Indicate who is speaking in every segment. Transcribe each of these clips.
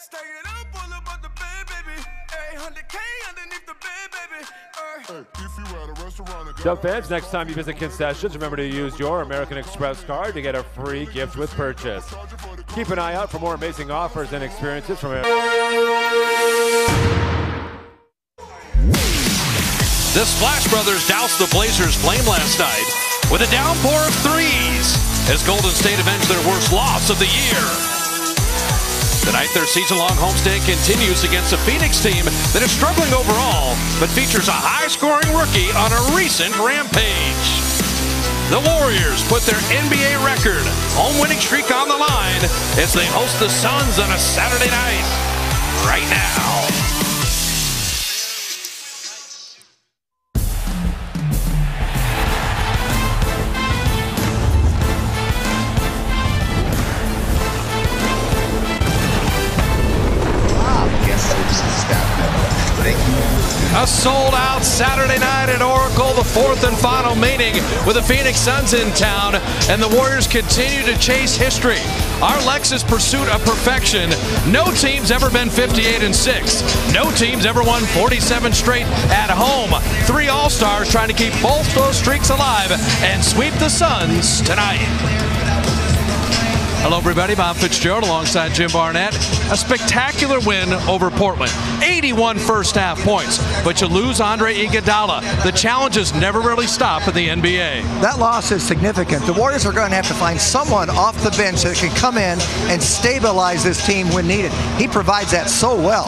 Speaker 1: Stay it up all about the bed, baby. 800K underneath the bed, baby. If you at a restaurant,
Speaker 2: So fans, next time you visit concessions, remember to use your American Express card to get a free gift with purchase. Keep an eye out for more amazing offers and experiences from
Speaker 3: The Splash Brothers doused the Blazers' flame last night with a downpour of threes as Golden State avenged their worst loss of the year. Tonight, their season-long homestand continues against a Phoenix team that is struggling overall, but features a high-scoring rookie on a recent rampage. The Warriors put their NBA record home winning streak on the line as they host the Suns on a Saturday night. Right now. A sold-out Saturday night at Oracle, the fourth and final meeting with the Phoenix Suns in town, and the Warriors continue to chase history. Our Lexus pursuit of perfection. No team's ever been 58-6. No team's ever won 47 straight at home. 3 All-Stars trying to keep both those streaks alive and sweep the Suns tonight. Hello, everybody. Bob Fitzgerald alongside Jim Barnett. A spectacular win over Portland. 81 first-half points, but you lose Andre Iguodala. The challenges never really stop in the NBA.
Speaker 4: That loss is significant. The Warriors are going to have to find someone off the bench that can come in and stabilize this team when needed. He provides that so well.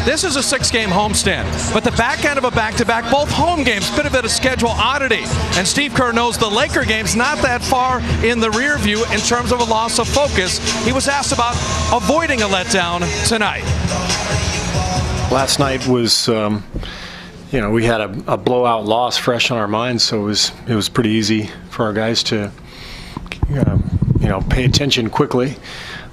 Speaker 3: This is a 6-game homestand, but the back end of a back-to-back, both home games, bit of a schedule oddity. And Steve Kerr knows the Laker game's not that far in the rear view in terms of a loss of focus. He was asked about avoiding a letdown tonight.
Speaker 5: Last night was, we had a blowout loss fresh on our minds, so it was pretty easy for our guys to, pay attention quickly.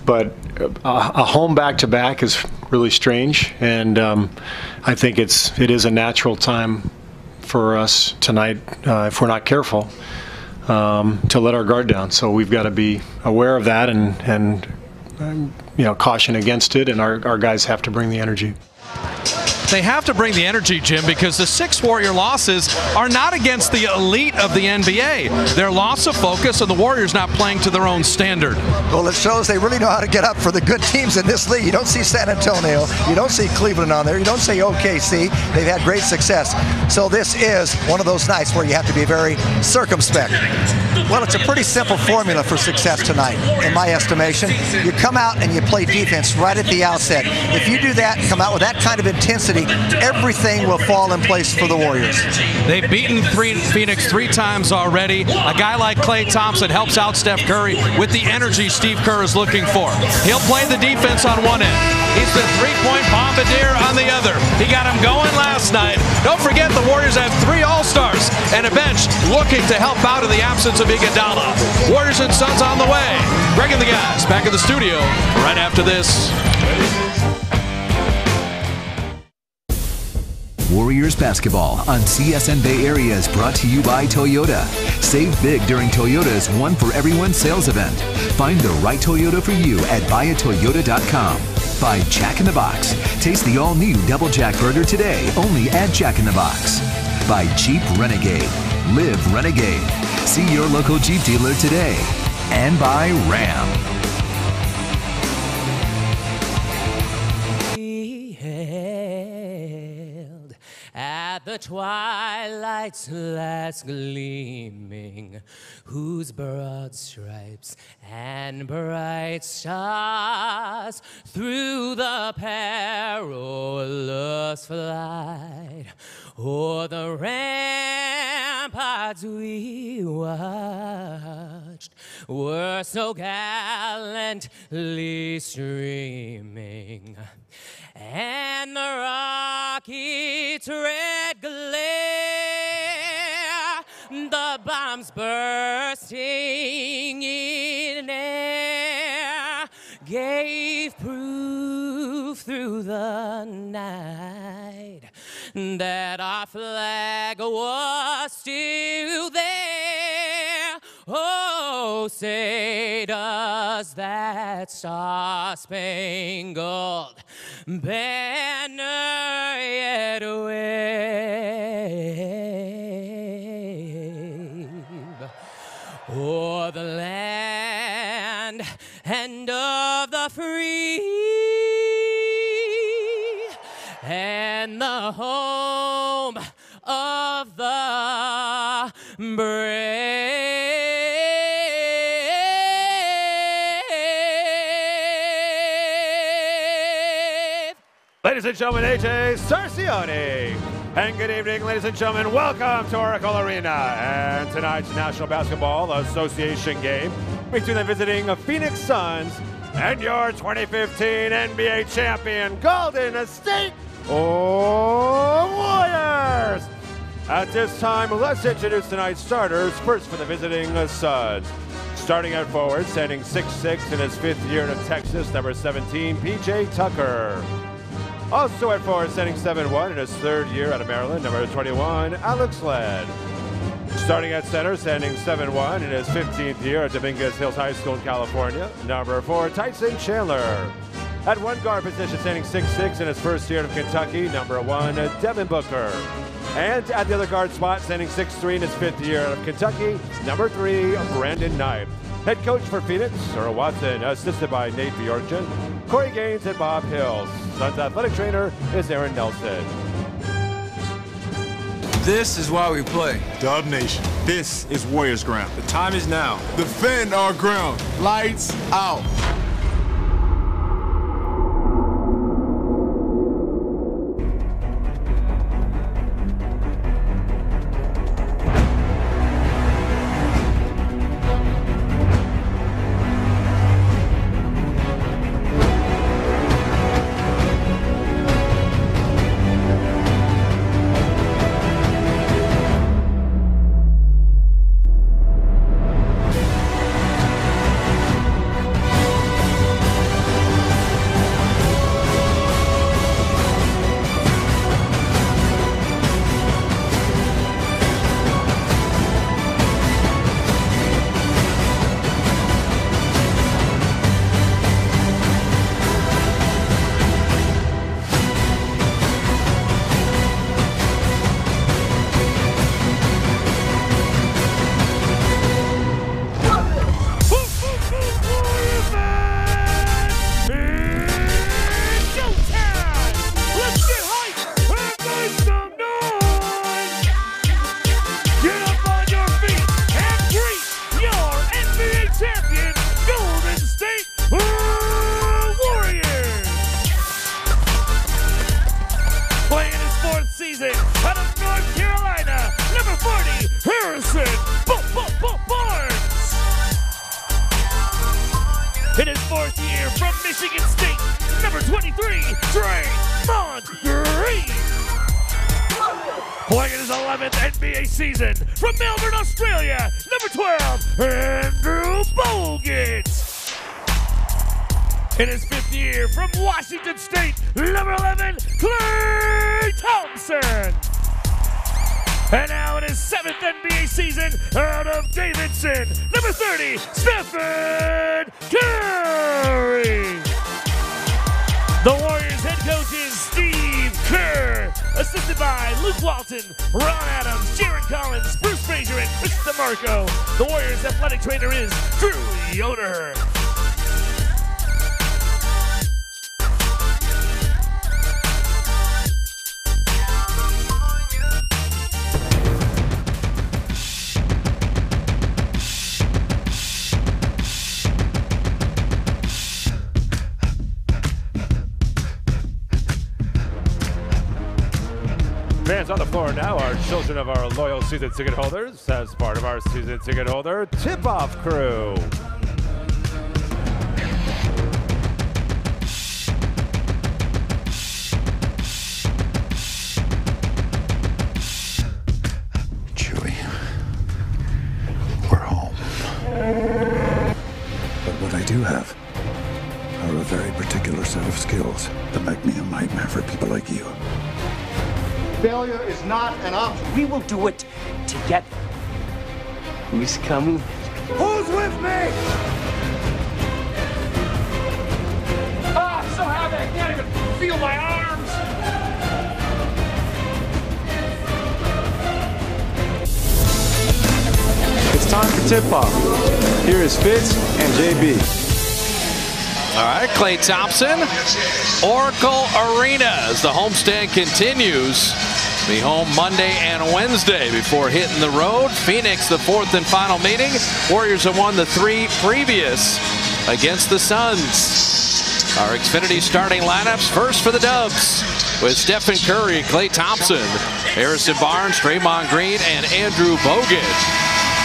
Speaker 5: But a home back-to-back is really strange, and I think it is a natural time for us tonight, if we're not careful, to let our guard down. So we've got to be aware of that and caution against it, and our guys have to bring the energy.
Speaker 3: They have to bring the energy, Jim, because the 6 Warrior losses are not against the elite of the NBA. They're loss of focus, and the Warriors not playing to their own standard.
Speaker 4: Well, it shows they really know how to get up for the good teams in this league. You don't see San Antonio. You don't see Cleveland on there. You don't see OKC. They've had great success. So this is one of those nights where you have to be very circumspect. Well, it's a pretty simple formula for success tonight, in my estimation. You come out and you play defense right at the outset. If you do that, come out with that kind of intensity, everything will fall in place for the Warriors.
Speaker 3: They've beaten Phoenix 3 times already. A guy like Klay Thompson helps out Steph Curry with the energy Steve Kerr is looking for. He'll play the defense on one end. He's the three-point bombardier on the other. He got him going last night. Don't forget the Warriors have 3 All-Stars and a bench looking to help out in the absence of Iguodala. Warriors and Suns on the way. Greg and the guys back in the studio right after this.
Speaker 6: Warriors basketball on CSN Bay Area is brought to you by Toyota. Save big during Toyota's One for Everyone sales event. Find the right Toyota for you at buyatoyota.com. By Jack in the Box. Taste the all-new Double Jack Burger today, only at Jack in the Box. By Jeep Renegade. Live Renegade. See your local Jeep dealer today. And by Ram.
Speaker 7: At the twilight's last gleaming, whose broad stripes and bright stars through the perilous flight o'er the ramparts we watched were so gallantly streaming, and the rocket's red glare, the bombs bursting in air, gave proof through the night that our flag was still there. Oh, say does that star-spangled banner yet wave o'er the land and of the free and the home of the brave.
Speaker 2: Ladies and gentlemen, AJ Sarcione. And good evening, ladies and gentlemen. Welcome to Oracle Arena. And tonight's National Basketball Association game between the visiting Phoenix Suns and your 2015 NBA champion, Golden State Warriors. At this time, let's introduce tonight's starters. First for the visiting Suns. Starting at forward, standing 6'6" in his 5th year in Texas, number 17, PJ Tucker. Also at forward, standing 7'1" in his 3rd year out of Maryland, number 21, Alex Led. Starting at center, standing 7'1" in his 15th year at Dominguez Hills High School in California, number 4, Tyson Chandler. At one guard position, standing 6'6" in his 1st year of Kentucky, number 1, Devin Booker. And at the other guard spot, standing 6'3" in his 5th year out of Kentucky, number 3, Brandon Knight. Head coach for Phoenix, Earl Watson, assisted by Nate Bjorkjen, Corey Gaines, and Bob Hills. Suns athletic trainer is Aaron Nelson.
Speaker 8: This is why we play.
Speaker 1: Dub Nation, this is Warriors ground.
Speaker 8: The time is now.
Speaker 1: Defend our ground. Lights out.
Speaker 9: Out of North Carolina, number 40, Harrison Barnes. In his 4th year from Michigan State, number 23, Draymond Green. Playing his 11th NBA season from Melbourne, Australia, number 12, Andrew Bogut. In his 5th year from Washington State, number 11, Klay Thompson. And now in his 7th NBA season out of Davidson, number 30, Stephen Curry. The Warriors head coach is Steve Kerr, assisted by Luke Walton, Ron Adams, Jaron Collins, Bruce Frazier, and Chris DeMarco. The Warriors athletic trainer is Drew Yoder.
Speaker 2: Fans on the floor now are children of our loyal season ticket holders as part of our season ticket holder tip-off crew.
Speaker 10: Chewie, we're home. But what I do have are a very particular set of skills that make me a nightmare for people like you.
Speaker 11: Failure is not an option.
Speaker 12: We will do it together. Who's coming?
Speaker 11: Who's with me?
Speaker 12: Ah, I'm so happy I can't even
Speaker 9: feel my arms.
Speaker 8: It's time for tip-off. Here is Fitz and JB.
Speaker 3: All right, Klay Thompson, Oracle Arena as the homestand continues. Be home Monday and Wednesday before hitting the road. Phoenix, the fourth and final meeting. Warriors have won the 3 previous against the Suns. Our Xfinity starting lineups first for the Dubs with Stephen Curry, Klay Thompson, Harrison Barnes, Draymond Green, and Andrew Bogut.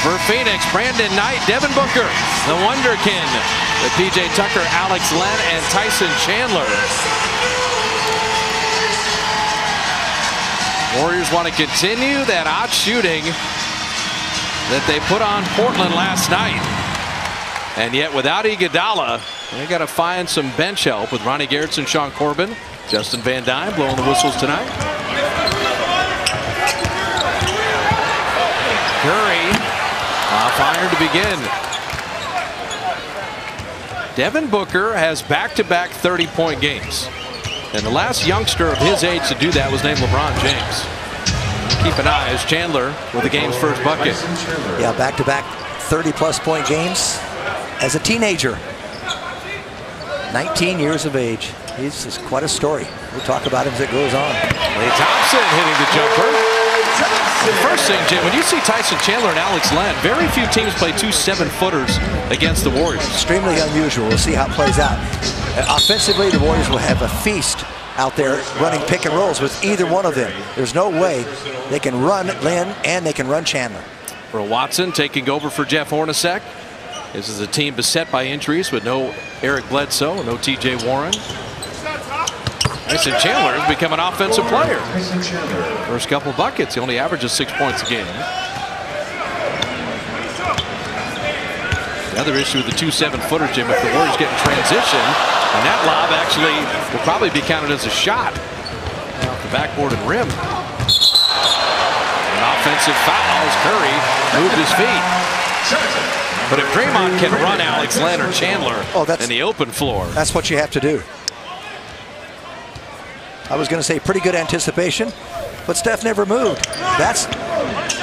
Speaker 3: For Phoenix, Brandon Knight, Devin Booker, the Wonderkin, with PJ Tucker, Alex Len, and Tyson Chandler. Warriors want to continue that odd shooting that they put on Portland last night. And yet without Iguodala, they got to find some bench help with Ronnie Garretson, Sean Corbin, Justin Van Duyne blowing the whistles tonight. Curry off iron to begin. Devin Booker has back-to-back 30-point games. And the last youngster of his age to do that was named LeBron James. Keep an eye as Chandler with the game's first bucket.
Speaker 4: Yeah, back-to-back 30-plus point games as a teenager. 19 years of age. He's just quite a story. We'll talk about him as it goes on.
Speaker 3: Klay Thompson hitting the jumper. The first thing, Jim, when you see Tyson Chandler and Alex Len, very few teams play 2 7-footers against the Warriors.
Speaker 4: Extremely unusual. We'll see how it plays out. Offensively, the Warriors will have a feast out there running pick and rolls with either one of them. There's no way they can run Len and they can run Chandler.
Speaker 3: Earl Watson taking over for Jeff Hornacek. This is a team beset by injuries with no Eric Bledsoe, no TJ Warren. Tyson Chandler has become an offensive player. First couple buckets, he only averages 6 points a game. The other issue with the 2 7-footers, Jim, if the Warriors get in transition, and that lob actually will probably be counted as a shot off the backboard and rim. An offensive foul as Curry moved his feet. But if Draymond can run Alex Len or Chandler in the open floor.
Speaker 4: That's what you have to do. I was going to say pretty good anticipation, but Steph never moved. That's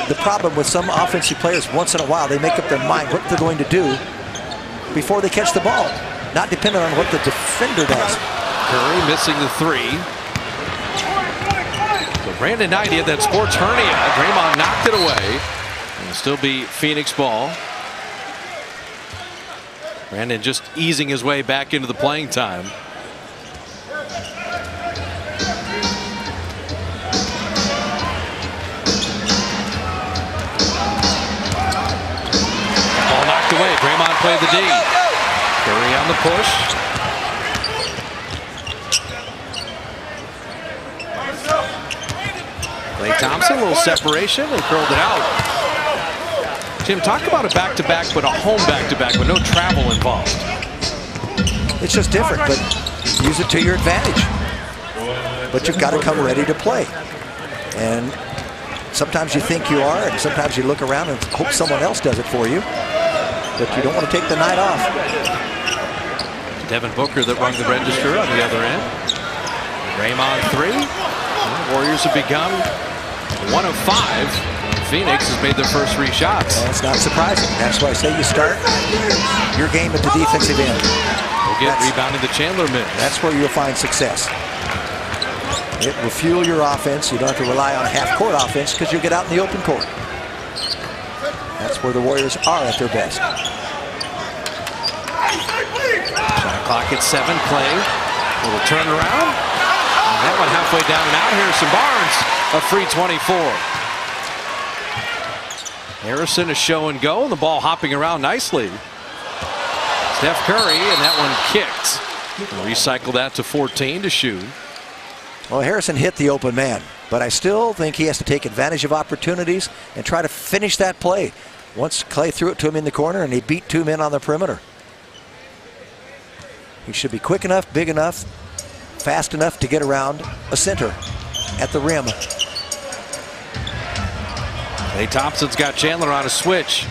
Speaker 4: the problem with some offensive players. Once in a while, they make up their mind what they're going to do before they catch the ball, not dependent on what the defender does.
Speaker 3: Curry missing the 3. So Brandon Knight had that sports hernia. Draymond knocked it away. It'll still be Phoenix ball. Brandon just easing his way back into the playing time. Away. Draymond played the D. Curry on the push. Klay Thompson, a little separation. They curled it out. Jim, talk about a back-to-back, but a home back-to-back with no travel involved.
Speaker 4: It's just different, but use it to your advantage. But you've got to come ready to play. And sometimes you think you are, and sometimes you look around and hope someone else does it for you. But you don't want to take the night off.
Speaker 3: Devin Booker that rung the register on the other end. Draymond 3. The Warriors have become 1 of 5. Phoenix has made their first 3 shots.
Speaker 4: Well, it's not surprising. That's why I say you start your game at the defensive end.
Speaker 3: We'll get rebounding the Chandler miss.
Speaker 4: That's where you'll find success. It will fuel your offense. You don't have to rely on half-court offense because you'll get out in the open court. That's where the Warriors are at their best.
Speaker 3: Shot clock at 7. Klay. A little turnaround. And that one halfway down and out. Harrison Barnes, a free 24. Harrison is show and go, and the ball hopping around nicely. Steph Curry, and that one kicked. And recycle that to 14 to shoot.
Speaker 4: Well, Harrison hit the open man, but I still think he has to take advantage of opportunities and try to finish that play. Once Klay threw it to him in the corner and he beat 2 men on the perimeter. He should be quick enough, big enough, fast enough to get around a center at the rim.
Speaker 3: Klay Thompson's got Chandler on a switch.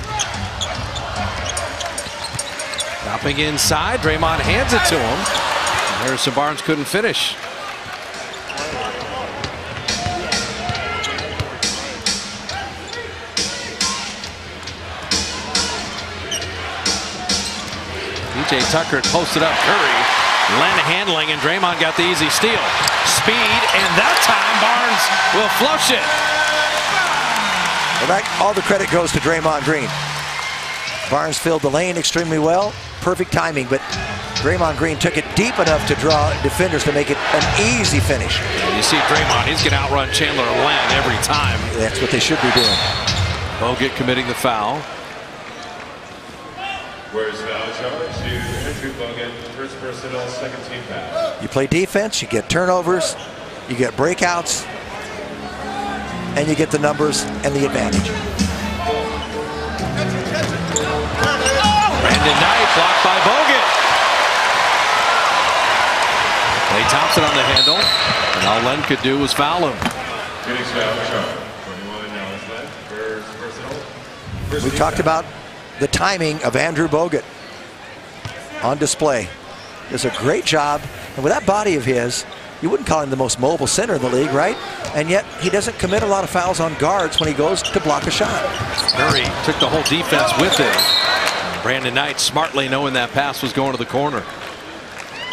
Speaker 3: Dropping inside, Draymond hands it to him. And Harrison Barnes couldn't finish. P.J. Tucker had posted up Curry. Len handling, and Draymond got the easy steal. Speed, and that time Barnes will flush it.
Speaker 4: Well, all the credit goes to Draymond Green. Barnes filled the lane extremely well. Perfect timing, but Draymond Green took it deep enough to draw defenders to make it an easy finish.
Speaker 3: You see Draymond, he's going to outrun Chandler and Len every time.
Speaker 4: That's what they should be doing.
Speaker 3: Bogut committing the foul.
Speaker 2: Where's foul charge to Andrew Bogut, first personal, second team foul.
Speaker 4: You play defense, you get turnovers, you get breakouts, and you get the numbers and the advantage.
Speaker 3: Brandon Knight blocked by Bogut. Klay Thompson on the handle, and all Len could do was foul him.
Speaker 2: Phoenix foul charge. 21 now is left. First personal.
Speaker 4: We talked about the timing of Andrew Bogut on display. Does a great job, and with that body of his, you wouldn't call him the most mobile center in the league, right? And yet he doesn't commit a lot of fouls on guards when he goes to block a shot.
Speaker 3: Curry took the whole defense with him. Brandon Knight smartly knowing that pass was going to the corner.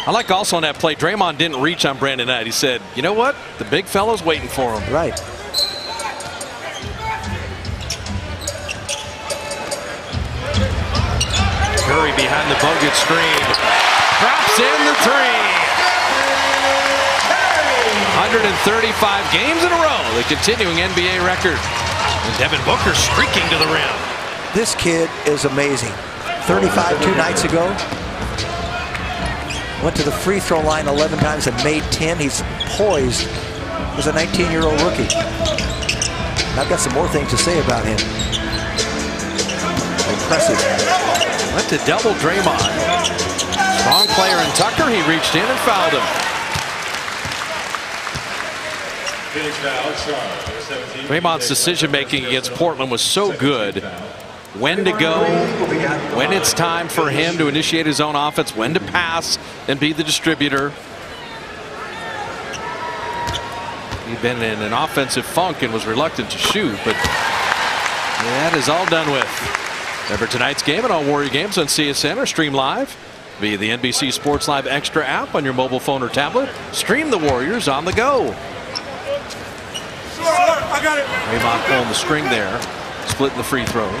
Speaker 3: I like also on that play, Draymond didn't reach on Brandon Knight. He said, you know what? The big fella's waiting for him.
Speaker 4: Right.
Speaker 3: Curry behind the Bogut screen. Drops in the three. 135 games in a row. The continuing NBA record. And Devin Booker streaking to the rim.
Speaker 4: This kid is amazing. 35 2 nights ago. Went to the free throw line 11 times and made 10. He's poised as a 19-year-old rookie. I've got some more things to say about him. Impressive.
Speaker 3: Went to double Draymond. Strong player in Tucker. He reached in and fouled him. Draymond's decision-making against Portland was so good. When to go, when it's time for him to initiate his own offense, when to pass and be the distributor. He'd been in an offensive funk and was reluctant to shoot, but that is all done with. Remember tonight's game and all Warrior games on CSN are streamed live via the NBC Sports Live Extra app on your mobile phone or tablet. Stream the Warriors on the go.
Speaker 1: I got it.
Speaker 3: Draymond pulling the string there, splitting the free throws.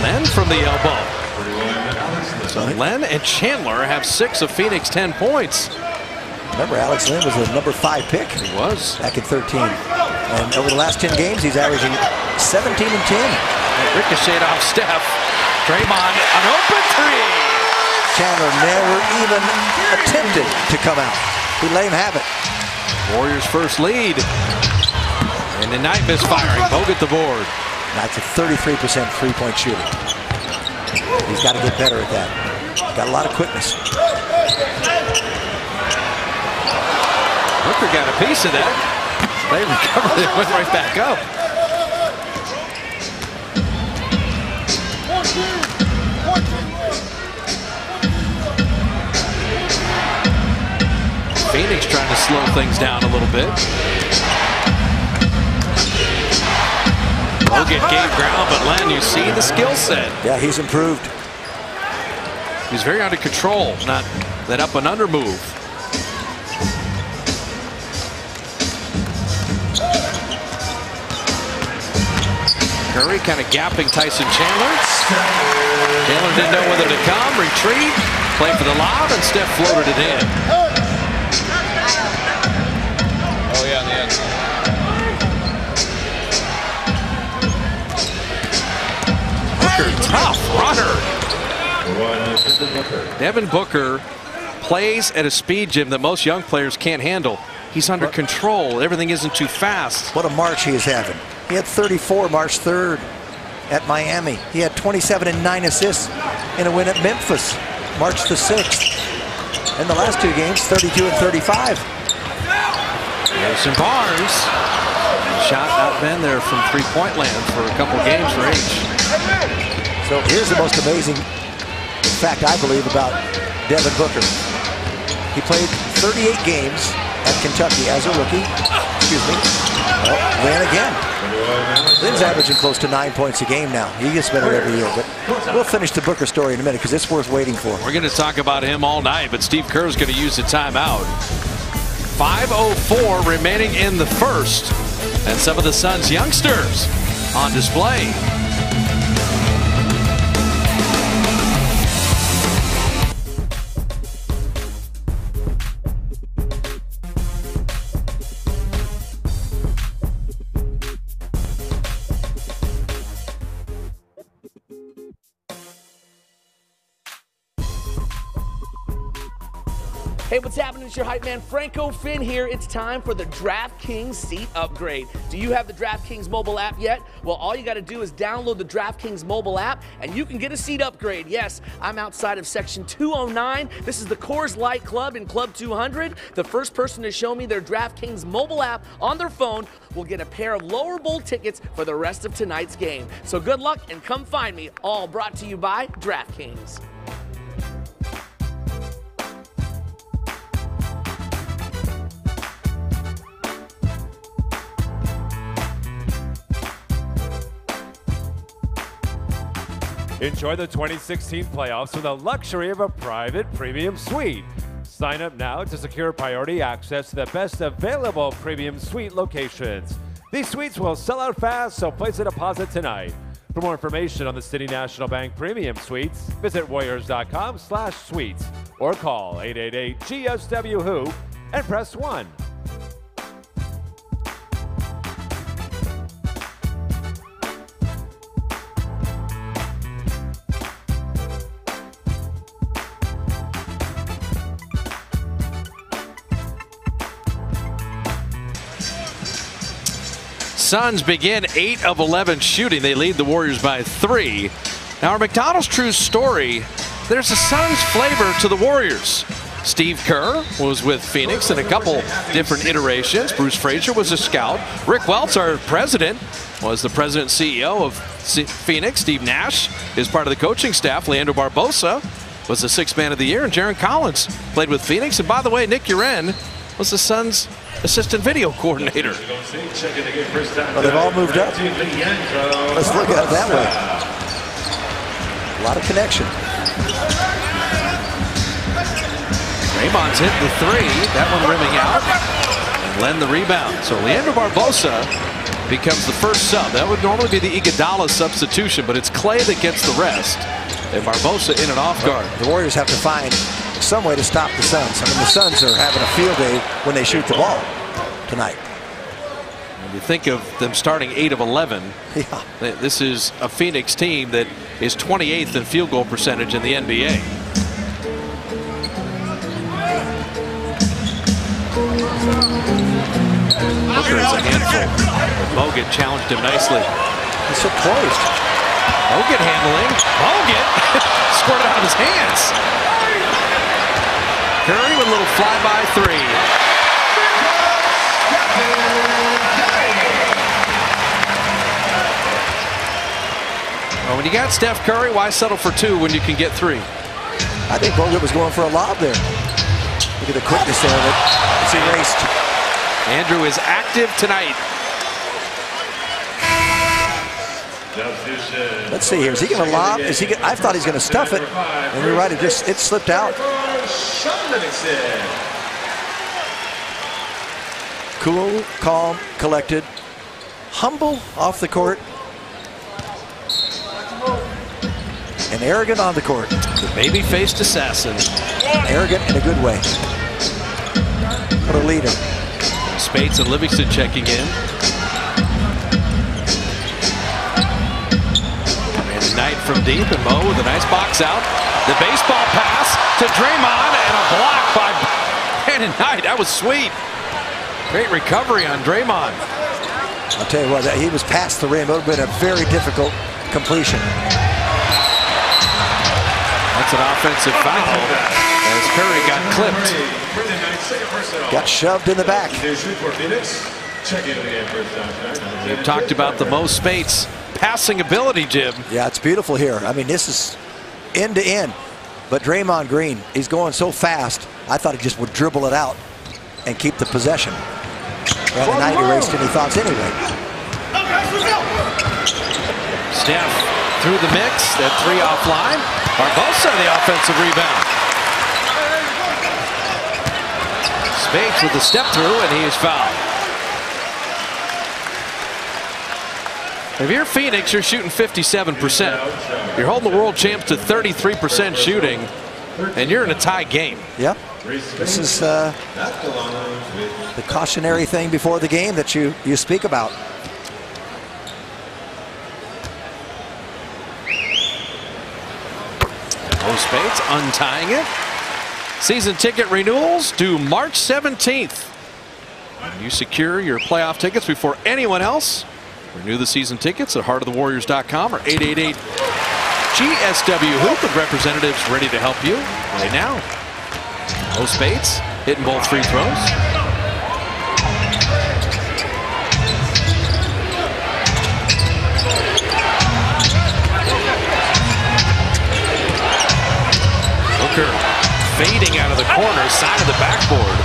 Speaker 3: Len from the elbow. So Len and Chandler have 6 of Phoenix 10 points.
Speaker 4: Remember, Alex Len was the number 5 pick.
Speaker 3: He was.
Speaker 4: Back in 13. And over the last 10 games, he's averaging 17 and 10.
Speaker 3: And ricocheted off Steph. Draymond, an open three.
Speaker 4: Chandler never even attempted to come out. He let him have it.
Speaker 3: Warriors' first lead. And the Knight misfiring. Bogut the board.
Speaker 4: That's a 33% three-point shooter. He's got to get better at that. Got a lot of quickness.
Speaker 3: Booker got a piece of that. They recovered it, went right back up. Phoenix trying to slow things down a little bit. Bogut gave ground, but Len, you see the skill set.
Speaker 4: Yeah, he's improved.
Speaker 3: He's very under control, not that up and under move. Curry kind of gapping Tyson Chandler. Chandler didn't know whether to come, retreat, play for the lob, and Steph floated it in.
Speaker 13: Oh yeah, in the end.
Speaker 3: Booker, tough runner. Devin Booker plays at a speed, Jim, that most young players can't handle. He's under control. Everything isn't too fast.
Speaker 4: What a March he is having. He had 34 March 3rd at Miami. He had 27 and 9 assists in a win at Memphis March the 6th. In the last 2 games, 32 and 35.
Speaker 3: Harrison Barnes. Shot not been there from three-point land for a couple games for H.
Speaker 4: So here's the most amazing fact I believe about Devin Booker. He played 38 games at Kentucky as a rookie, Excuse me. Oh, Lynn again. Lynn's averaging close to 9 points a game now. He gets better every year, but we'll finish the Booker story in a minute because it's worth waiting for.
Speaker 3: We're going to talk about him all night, but Steve Kerr's going to use the timeout. 5:04 remaining in the first, and some of the Suns' youngsters on display.
Speaker 14: Hey, what's happening? It's your hype man, Franco Finn here. It's time for the DraftKings seat upgrade. Do you have the DraftKings mobile app yet? Well, all you got to do is download the DraftKings mobile app, and you can get a seat upgrade. Yes, I'm outside of section 209. This is the Coors Light Club in Club 200. The first person to show me their DraftKings mobile app on their phone will get a pair of lower bowl tickets for the rest of tonight's game. So good luck and come find me. All brought to you by DraftKings.
Speaker 2: Enjoy the 2016 playoffs with the luxury of a private premium suite. Sign up now to secure priority access to the best available premium suite locations. These suites will sell out fast, so place a deposit tonight. For more information on the City National Bank Premium Suites, visit warriors.com/suites or call 888-GSW-WHO and press 1.
Speaker 3: Suns begin 8 of 11 shooting. They lead the Warriors by 3. Now, our McDonald's True story, there's a Suns flavor to the Warriors. Steve Kerr was with Phoenix in a couple different iterations. Bruce Frazier was a scout. Rick Welts, our president, was the president and CEO of Phoenix. Steve Nash is part of the coaching staff. Leandro Barbosa was the 6th man of the year. And Jaron Collins played with Phoenix. And by the way, Nick Uren was the Suns' assistant video coordinator.
Speaker 4: Well, they've all moved up. Let's look at it that way. A lot of connection.
Speaker 3: Draymond's hitting the 3. That one rimming out. And Len the rebound. So Leandro Barbosa becomes the first sub. That would normally be the Iguodala substitution, but it's Clay that gets the rest. And Barbosa in and off guard.
Speaker 4: The Warriors have to find some way to stop the Suns. I mean, the Suns are having a field day when they shoot the ball tonight.
Speaker 3: When you think of them starting 8 of 11,
Speaker 4: yeah.
Speaker 3: This is a Phoenix team that is 28th in field goal percentage in the NBA. Booker is a handful. Bogut challenged him nicely.
Speaker 4: He's so poised.
Speaker 3: Bogut handling. Bogut squirted out of his hands. Curry with a little flyby 3. Well, when you got Steph Curry, why settle for 2 when you can get 3?
Speaker 4: I think Bogut was going for a lob there. Look at the quickness there of it. It's erased.
Speaker 3: Andrew is active tonight.
Speaker 4: Let's see here. Is he going to lob? Is he? I thought he's going to stuff it. And you're right. It slipped out. Cool, calm, collected, humble off the court, and arrogant on the court.
Speaker 3: The baby-faced assassin.
Speaker 4: Arrogant in a good way. What a leader.
Speaker 3: Spates and Livingston checking in. And Knight from deep, and Mo with a nice box out. The baseball pass to Draymond, and a block by Brandon Knight. That was sweet. Great recovery on Draymond.
Speaker 4: I'll tell you what, he was past the rim. It would have been a very difficult completion.
Speaker 3: That's an offensive foul as Curry got clipped.
Speaker 4: Got shoved in the back.
Speaker 3: We've talked about the Mo Spates passing ability, Jim.
Speaker 4: Yeah, it's beautiful here. I mean, this is end to end. But Draymond Green, he's going so fast, I thought he just would dribble it out and keep the possession. And the night erased any thoughts anyway.
Speaker 3: Steph through the mix. That three offline. Barbosa the offensive rebound. Speights with the step through, and he is fouled. If you're Phoenix, you're shooting 57%. You're holding the world champs to 33% shooting, and you're in a tie game.
Speaker 4: Yep. This is the cautionary thing before the game that you speak about.
Speaker 3: Speights untying it. Season ticket renewals due March 17th. You secure your playoff tickets before anyone else. Renew the season tickets at heartofthewarriors.com or 888-GSW-HOOP with representatives ready to help you right now. Speights hitting both free throws. Fading out of the corner, side of the backboard.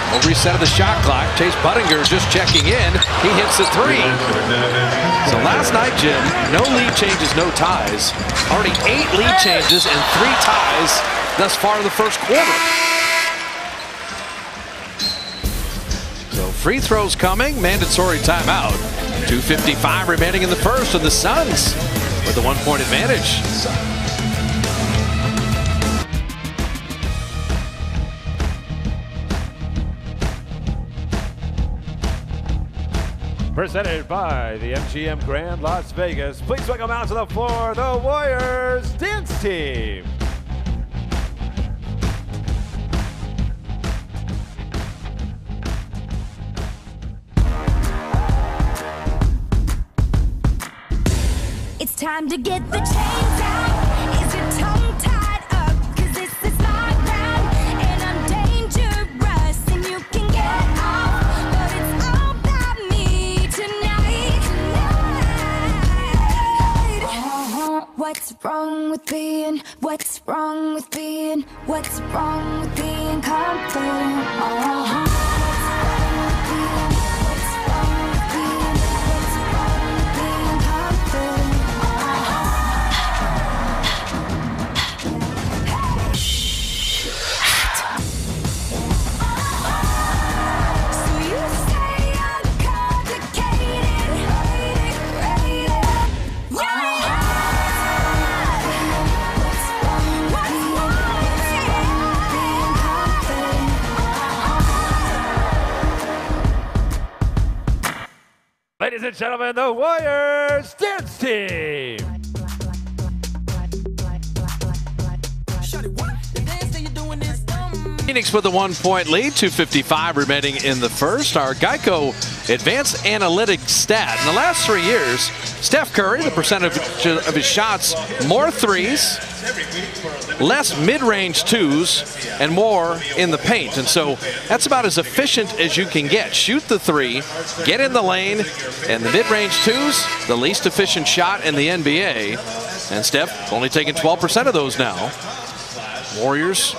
Speaker 3: No reset of the shot clock. Chase Budinger just checking in. He hits the three. So last night, Jim, no lead changes, no ties. Already 8 lead changes and 3 ties thus far in the first quarter. So free throws coming, mandatory timeout. 2:55 remaining in the first, and the Suns with a 1-point advantage.
Speaker 2: Presented by the MGM Grand Las Vegas. Please welcome out to the floor the Warriors Dance Team.
Speaker 15: It's time to get the chains out. Is your tongue tied up? 'Cause this is my round, and I'm dangerous, and you can get off. But it's all about me tonight. What's wrong with being? What's wrong with being? What's wrong with being confident?
Speaker 2: Ladies and gentlemen, the Warriors Dance Team.
Speaker 3: Phoenix with a 1-point lead, 2:55 remaining in the first. Our Geico Advanced Analytics stat. In the last 3 years, Steph Curry, the percentage of his shots, more threes, less mid-range twos, and more in the paint. And so that's about as efficient as you can get. Shoot the three, get in the lane, and the mid-range twos, the least efficient shot in the NBA. And Steph only taking 12% of those now. Warriors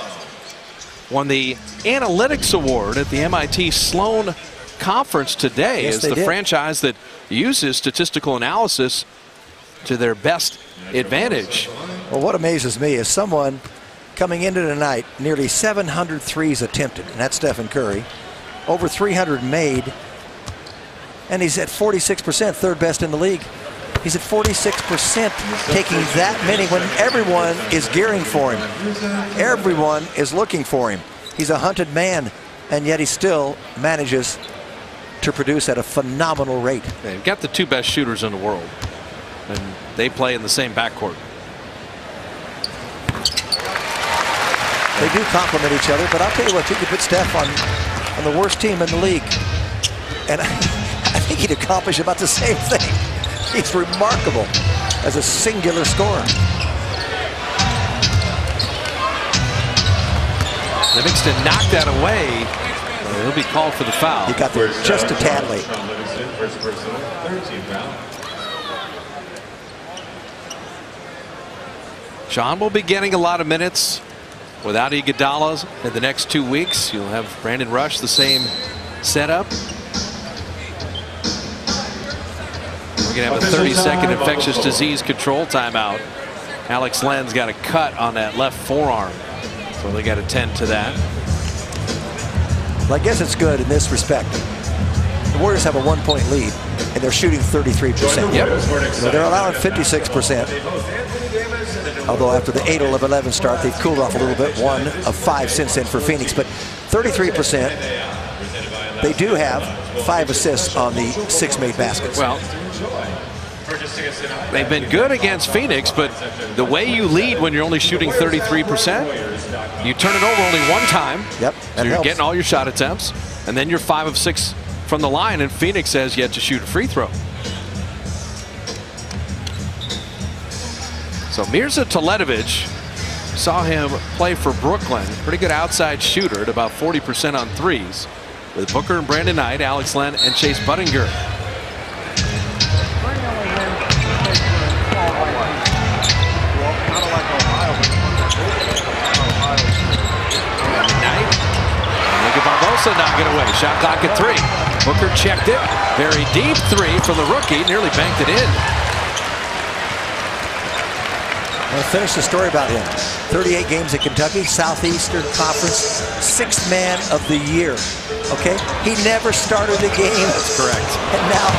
Speaker 3: won the Analytics Award at the MIT Sloan Conference today.
Speaker 4: Yes,
Speaker 3: as the franchise that uses statistical analysis to their best advantage.
Speaker 4: Well, what amazes me is someone coming into tonight, nearly 700 threes attempted, and that's Stephen Curry, over 300 made, and he's at 46%, third best in the league. He's at 46%, taking that many when everyone is gearing for him. Everyone is looking for him. He's a hunted man, and yet he still manages to produce at a phenomenal rate.
Speaker 3: They've got the 2 best shooters in the world, and they play in the same backcourt.
Speaker 4: They do complement each other, but I'll tell you what, you could put Steph on the worst team in the league, and I think he'd accomplish about the same thing. He's remarkable as a singular scorer.
Speaker 3: Livingston knocked that away. He'll be called for the foul.
Speaker 4: He got there just a tad late.
Speaker 3: Sean will be getting a lot of minutes without Iguodala in the next 2 weeks. You'll have Brandon Rush, the same setup. going to have a 30-second infectious disease control timeout. Alex Len's got a cut on that left forearm, so they got to tend to that.
Speaker 4: Well, I guess it's good in this respect. The Warriors have a 1-point lead, and they're shooting 33%.
Speaker 3: Yep.
Speaker 4: They're allowing 56%. Although after the 8-11 start, they've cooled off a little bit. 1 of 5 since then for Phoenix, but 33%. They do have 5 assists on the 6 made baskets.
Speaker 3: Well, they've been good against Phoenix, but the way you lead when you're only shooting 33%, you turn it over only one time.
Speaker 4: Yep.
Speaker 3: So you're getting all your shot attempts, and then you're 5 of 6 from the line, and Phoenix has yet to shoot a free throw. So Mirza Teletovic, saw him play for Brooklyn. Pretty good outside shooter at about 40% on threes. With Booker and Brandon Knight, Alex Len, and Chase Budinger. Knight. Look at Barbosa knock it away. Shot clock at 3. Booker checked it. Very deep 3 from the rookie. Nearly banked it in.
Speaker 4: I'll finish the story about him. 38 games at Kentucky, Southeastern Conference, 6th man of the year. Okay? He never started a game.
Speaker 3: That's correct.
Speaker 4: And now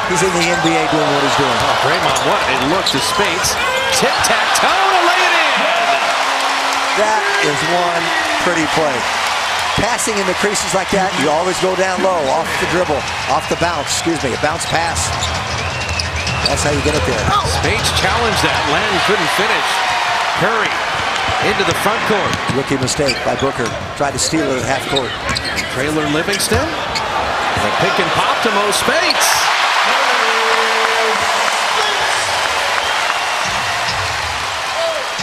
Speaker 4: he's in the NBA doing what he's doing.
Speaker 3: Oh, Draymond, what a look to Spates. Tic-tac-toe to lay it in.
Speaker 4: That is one pretty play. Passing in the creases like that, you always go down low, off the dribble, off the bounce, excuse me, a bounce pass. That's how you get it there.
Speaker 3: Spates challenged that. Len couldn't finish. Curry into the front court.
Speaker 4: Rookie mistake by Booker. Tried to steal it at half court.
Speaker 3: Traylor Livingston. The pick and pop to Mo Spates.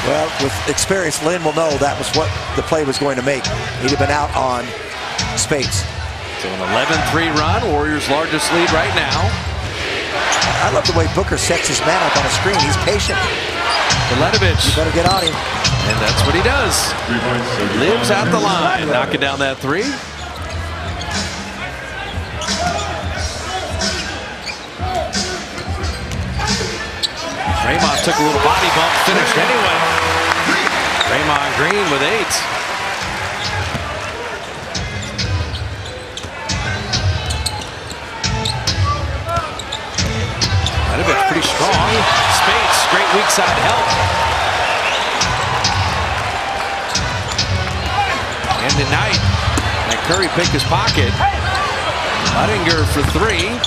Speaker 4: Well, with experience, Lynn will know that was what the play was going to make. He'd have been out on Spates.
Speaker 3: So an 11-3 run. Warriors' largest lead right now.
Speaker 4: I love the way Booker sets his man up on a screen. He's patient.
Speaker 3: Teletovic.
Speaker 4: You better get on him.
Speaker 3: And that's what he does. He lives at the line. Knocking down that 3. Draymond took a little body bump, finished anyway. Draymond Green with 8. Teletovic pretty strong. Spates, great weak side help. And tonight, and Curry picked his pocket. Budinger for 3.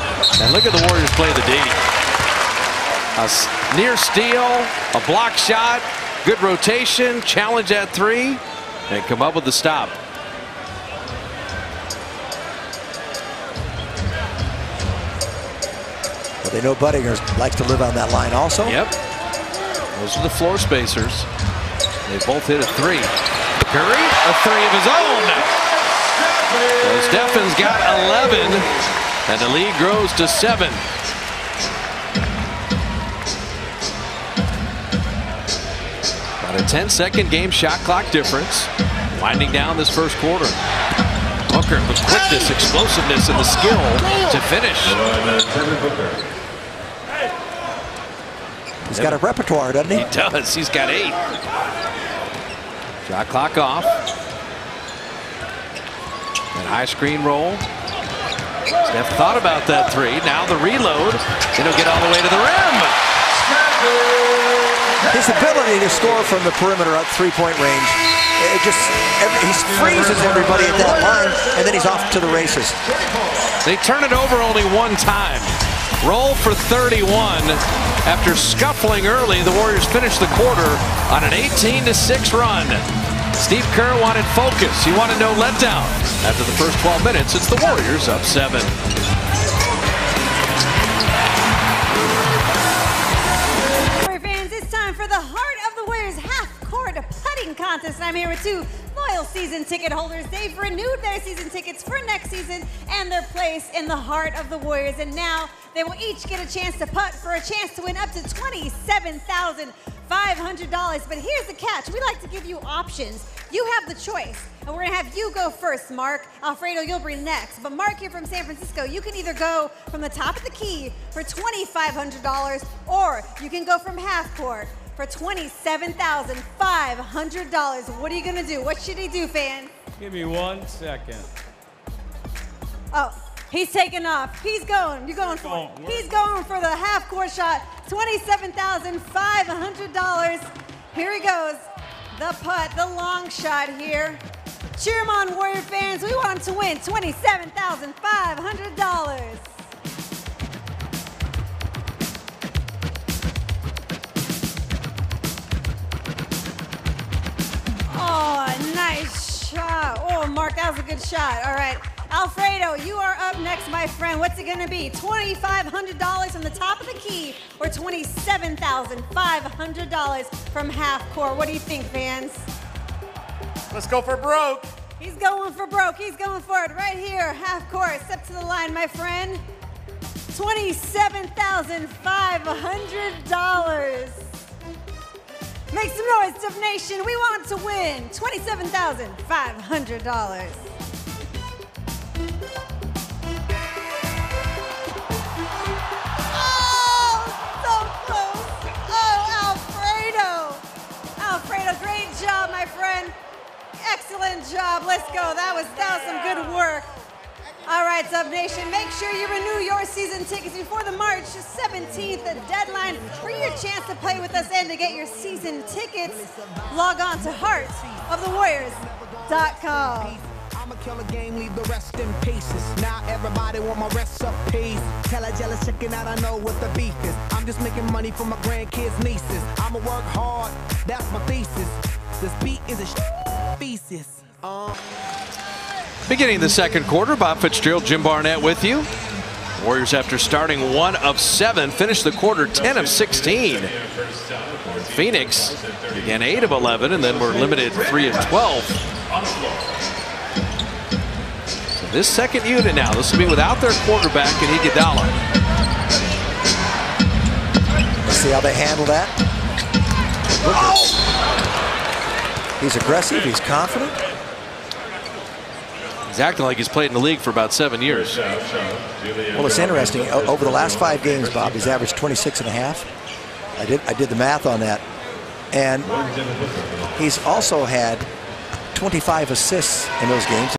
Speaker 3: And look at the Warriors play the D. A near steal, a block shot, good rotation, challenge at 3, and come up with the stop.
Speaker 4: But they know Budinger likes to live on that line also.
Speaker 3: Yep. Those are the floor spacers. They both hit a 3. Curry, a 3 of his own. So Stephen's got 11, and the lead grows to 7. About a 10-second game shot clock difference. Winding down this first quarter. Booker with quickness, explosiveness, and the skill to finish.
Speaker 4: He's got a repertoire, doesn't he?
Speaker 3: He does. He's got 8. Shot clock off. And high screen roll. Steph thought about that 3. Now the reload. And he'll get all the way to the rim.
Speaker 4: His ability to score from the perimeter at 3-point range, he freezes everybody at that line, and then he's off to the races.
Speaker 3: They turn it over only one time. Roll for 31. After scuffling early, the Warriors finish the quarter on an 18-6 run. Steve Kerr wanted focus. He wanted no letdown. After the first 12 minutes, it's the Warriors up 7.
Speaker 16: For the Heart of the Warriors half-court putting contest. I'm here with 2 loyal season ticket holders. They've renewed their season tickets for next season and their place in the heart of the Warriors. And now they will each get a chance to putt for a chance to win up to $27,500. But here's the catch. We like to give you options. You have the choice. And we're going to have you go first, Mark. Alfredo, you'll be next. But Mark here from San Francisco, you can either go from the top of the key for $2,500, or you can go from half court for $27,500. What are you going to do? What should he do, fan?
Speaker 17: Give me 1 second.
Speaker 16: Oh, he's taking off. He's going. You're going for it. He's going for the half court shot. $27,500. Here he goes. The putt, the long shot here. Cheer him on, Warrior fans. We want him to win $27,500. Oh, nice shot. Oh, Mark, that was a good shot. All right. Alfredo, you are up next, my friend. What's it going to be? $2,500 from the top of the key, or $27,500 from half court? What do you think, fans?
Speaker 17: Let's go for broke.
Speaker 16: He's going for broke. He's going for it right here. Half court. Step to the line, my friend. $27,500. Make some noise, Dub Nation. We want to win $27,500. Alfredo, great job, my friend. Excellent job. Let's go. That was some good work. All right, Dub Nation, make sure you renew your season tickets before the March 17th deadline for your chance to play with us and to get your season tickets. Log on to heartofthewarriors.com.
Speaker 18: I'ma kill a game, leave the rest in pieces. Now everybody want my recipes. Tell a jealous chicken out I know what the beef is. I'm just making money for my grandkids, nieces. I'ma work hard, that's my thesis. This beat is a thesis.
Speaker 3: Beginning the second quarter, Bob Fitzgerald, Jim Barnett with you. Warriors, after starting 1 of 7, finished the quarter 10 of 16. Phoenix began 8 of 11 and then were limited 3 of 12. So this second unit now, this will be without their quarterback in Iguodala.
Speaker 4: Let's see how they handle that. Oh! He's aggressive, he's confident.
Speaker 3: He's acting like he's played in the league for about 7 years.
Speaker 4: Well, it's interesting. Over the last 5 games, Bob, he's averaged 26.5. I did the math on that. And he's also had 25 assists in those games.